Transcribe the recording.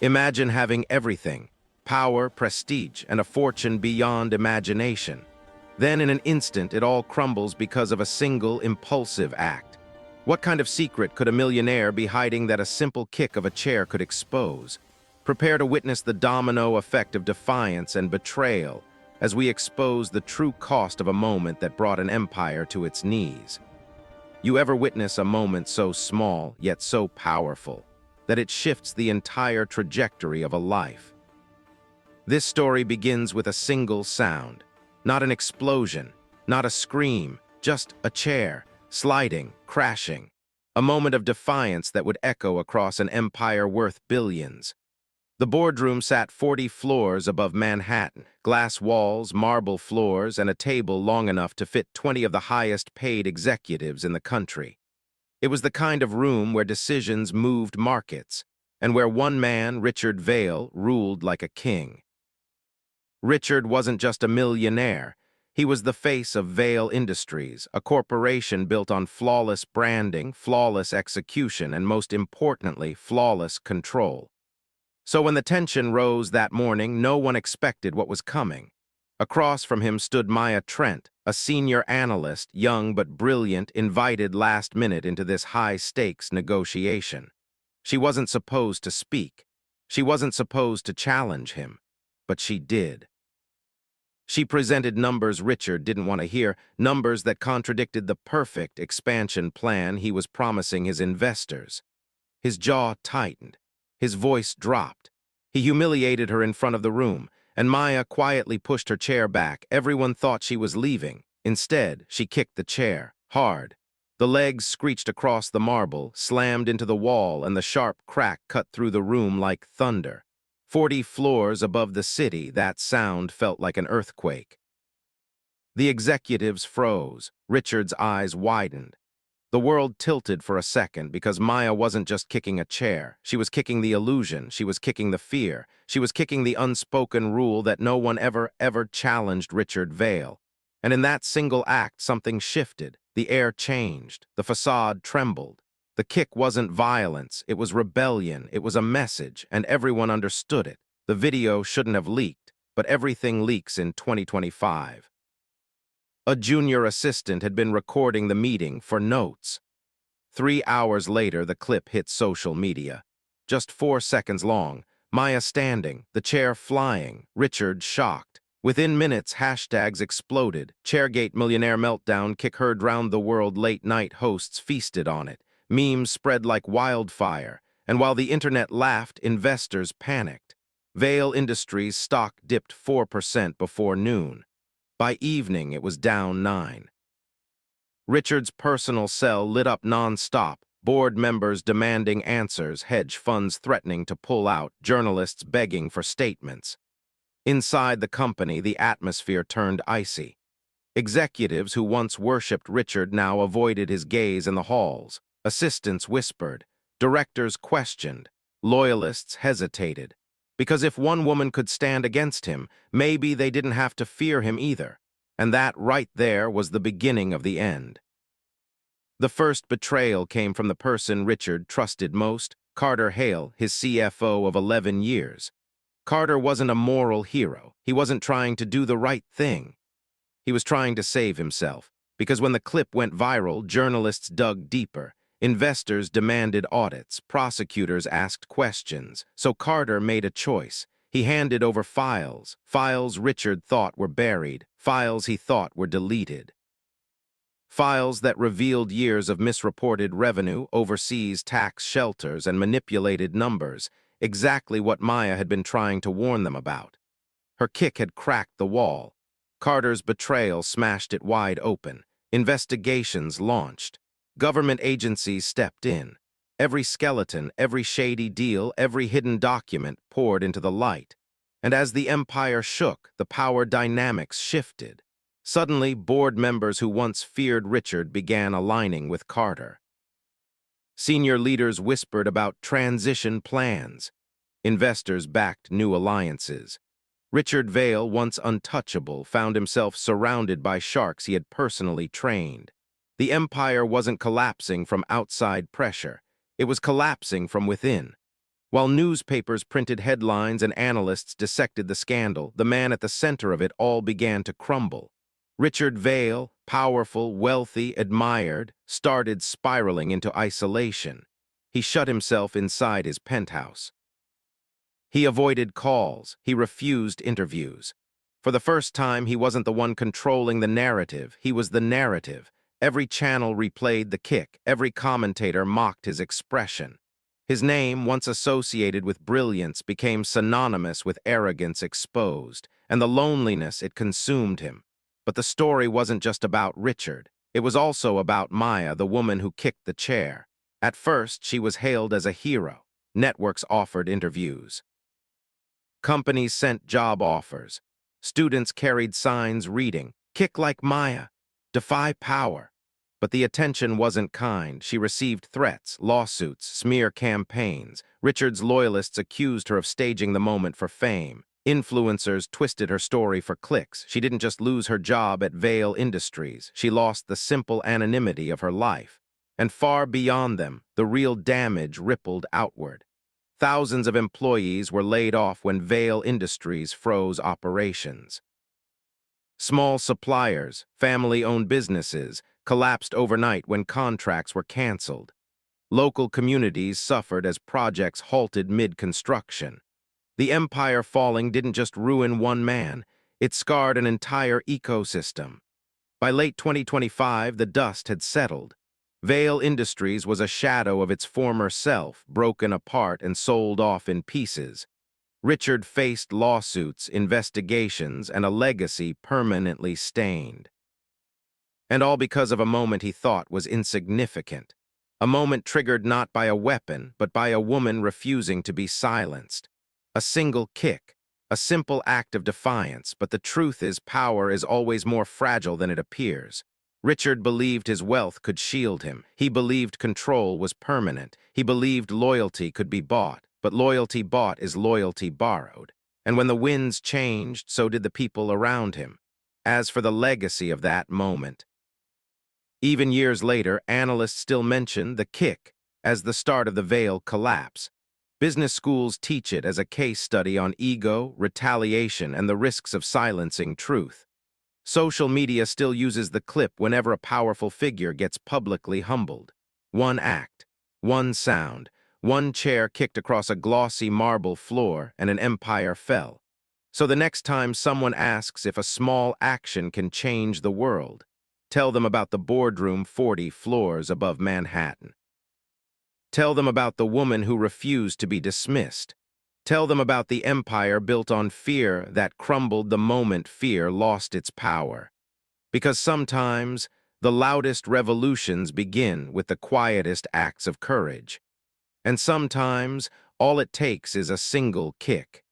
Imagine having everything: power, prestige, and a fortune beyond imagination. Then in an instant, it all crumbles because of a single impulsive act. What kind of secret could a millionaire be hiding that a simple kick of a chair could expose? Prepare to witness the domino effect of defiance and betrayal as we expose the true cost of a moment that brought an empire to its knees. You ever witness a moment so small, yet so powerful, that it shifts the entire trajectory of a life? This story begins with a single sound. Not an explosion, not a scream, just a chair, sliding, crashing. A moment of defiance that would echo across an empire worth billions. The boardroom sat 40 floors above Manhattan, glass walls, marble floors, and a table long enough to fit 20 of the highest-paid executives in the country. It was the kind of room where decisions moved markets, and where one man, Richard Vail, ruled like a king. Richard wasn't just a millionaire. He was the face of Vail Industries, a corporation built on flawless branding, flawless execution, and most importantly, flawless control. So when the tension rose that morning, no one expected what was coming. Across from him stood Maya Trent, a senior analyst, young but brilliant, invited last minute into this high-stakes negotiation. She wasn't supposed to speak. She wasn't supposed to challenge him, but she did. She presented numbers Richard didn't want to hear, numbers that contradicted the perfect expansion plan he was promising his investors. His jaw tightened. His voice dropped. He humiliated her in front of the room, and Maya quietly pushed her chair back. Everyone thought she was leaving. Instead, she kicked the chair, hard. The legs screeched across the marble, slammed into the wall, and the sharp crack cut through the room like thunder. 40 floors above the city, that sound felt like an earthquake. The executives froze. Richard's eyes widened. The world tilted for a second because Maya wasn't just kicking a chair. She was kicking the illusion. She was kicking the fear. She was kicking the unspoken rule that no one ever challenged Richard Vail. And in that single act, something shifted. The air changed. The facade trembled. The kick wasn't violence. It was rebellion. It was a message, and everyone understood it. The video shouldn't have leaked, but everything leaks in 2025. A junior assistant had been recording the meeting for notes. 3 hours later, the clip hit social media. Just 4 seconds long, Maya standing, the chair flying, Richard shocked. Within minutes, hashtags exploded. Chairgate millionaire meltdown, kick heard round the world, late-night hosts feasted on it. Memes spread like wildfire, and while the internet laughed, investors panicked. Vail Industries stock dipped 4% before noon. By evening, it was down 9%. Richard's personal cell lit up non-stop, board members demanding answers, hedge funds threatening to pull out, journalists begging for statements. Inside the company, the atmosphere turned icy. Executives who once worshipped Richard now avoided his gaze in the halls. Assistants whispered. Directors questioned. Loyalists hesitated. Because if one woman could stand against him, maybe they didn't have to fear him either. And that right there was the beginning of the end. The first betrayal came from the person Richard trusted most, Carter Hale, his CFO of 11 years. Carter wasn't a moral hero. He wasn't trying to do the right thing. He was trying to save himself, because when the clip went viral, journalists dug deeper. Investors demanded audits, prosecutors asked questions, so Carter made a choice. He handed over files Richard thought were buried, files he thought were deleted. Files that revealed years of misreported revenue, overseas tax shelters, and manipulated numbers, exactly what Maya had been trying to warn them about. Her kick had cracked the wall. Carter's betrayal smashed it wide open. Investigations launched. Government agencies stepped in. Every skeleton, every shady deal, every hidden document poured into the light. And as the empire shook, the power dynamics shifted. Suddenly, board members who once feared Richard began aligning with Carter. Senior leaders whispered about transition plans. Investors backed new alliances. Richard Vail, once untouchable, found himself surrounded by sharks he had personally trained. The empire wasn't collapsing from outside pressure. It was collapsing from within. While newspapers printed headlines and analysts dissected the scandal, the man at the center of it all began to crumble. Richard Vale, powerful, wealthy, admired, started spiraling into isolation. He shut himself inside his penthouse. He avoided calls. He refused interviews. For the first time, he wasn't the one controlling the narrative. He was the narrative. Every channel replayed the kick. Every commentator mocked his expression. His name, once associated with brilliance, became synonymous with arrogance exposed, and the loneliness it consumed him. But the story wasn't just about Richard. It was also about Maya, the woman who kicked the chair. At first, she was hailed as a hero. Networks offered interviews. Companies sent job offers. Students carried signs reading, "Kick like Maya, defy power." But the attention wasn't kind. She received threats, lawsuits, smear campaigns. Richard's loyalists accused her of staging the moment for fame. Influencers twisted her story for clicks. She didn't just lose her job at Vale Industries. She lost the simple anonymity of her life. And far beyond them, the real damage rippled outward. Thousands of employees were laid off when Vale Industries froze operations. Small suppliers, family-owned businesses, collapsed overnight when contracts were canceled. Local communities suffered as projects halted mid-construction. The empire falling didn't just ruin one man, it scarred an entire ecosystem. By late 2025, the dust had settled. Vale Industries was a shadow of its former self, broken apart and sold off in pieces. Richard faced lawsuits, investigations, and a legacy permanently stained. And all because of a moment he thought was insignificant. A moment triggered not by a weapon, but by a woman refusing to be silenced. A single kick, a simple act of defiance, but the truth is power is always more fragile than it appears. Richard believed his wealth could shield him. He believed control was permanent. He believed loyalty could be bought, but loyalty bought is loyalty borrowed. And when the winds changed, so did the people around him. As for the legacy of that moment, even years later, analysts still mention the kick as the start of the Vale collapse. Business schools teach it as a case study on ego, retaliation, and the risks of silencing truth. Social media still uses the clip whenever a powerful figure gets publicly humbled. One act, one sound, one chair kicked across a glossy marble floor, and an empire fell. So the next time someone asks if a small action can change the world, tell them about the Boardroom 40 floors above Manhattan. Tell them about the woman who refused to be dismissed. Tell them about the empire built on fear that crumbled the moment fear lost its power. Because sometimes the loudest revolutions begin with the quietest acts of courage. And sometimes all it takes is a single kick.